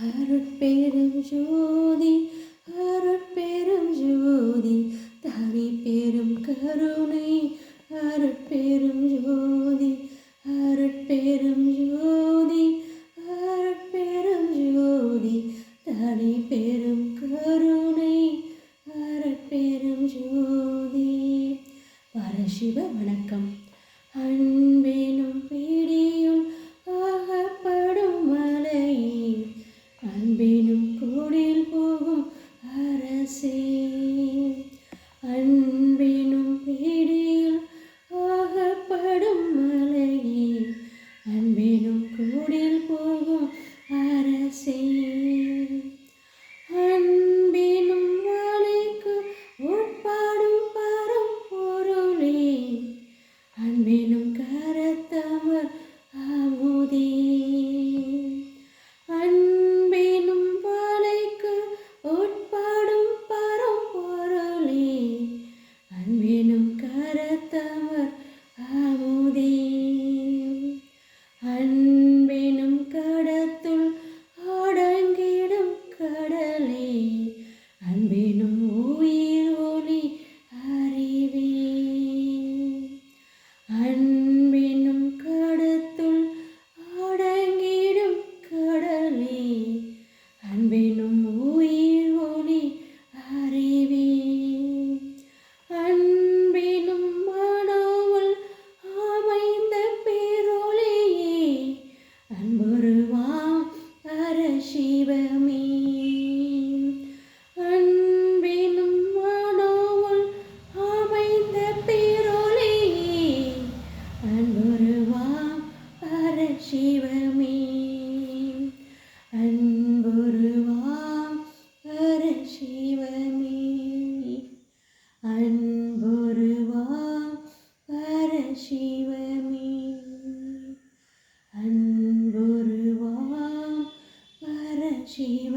அருட்பெரும் ஜோதி அருட்பெரும் ஜோதி தனி பெரும் கருணை அருட்பெரும் ஜோதி அருட்பெரும் ஜோதி அருட்பெரும் ஜோதி தனி பெரும் கருணை அருட்பெரும் ஜோதி. பரசிவ வணக்கம். அன்பெனும் பிடியுள் ஆகப்படும் மலையே, அன்பெனும் கோடில் போகும் அரசே. அன்பெனும் பிடியுள் ஆகப்படும் மலையே, அன்பெனும் கோடில் போகும் அரசே. அன்பெனும் வலைக்கு உட்பாடும் பரம்பொருளே, அன்பெனும் கரத்தமர் அமுதே. அன்பெனும் வலைக்கு உட்பாடும் பரம்பொருளே, அன்பெனும் கரத்தமர் அமுதே. அன்பெனும் கடத்துள் அடங்கிடும் கடலே, அன்பெனும் உயிர் ஒளி அறிவே. அன்பெனும் கடத்துள் அடங்கிடும் கடலே, அன்பெனும் உயிர் ஒளி அறிவே. அன்பெனும் மனோவுள் அமைந்த பேரொளியே, அன்புருவாம் பரசிவமே. அன்பெனும் மனோவுள் அமைந்த பேரொளியே, அன்புருவாம் பரசிவமே. அன்புருவாம் பரசிவமே. அன்புருவாம் பரசிவமே. அன்புருவாம் பரசிவமே.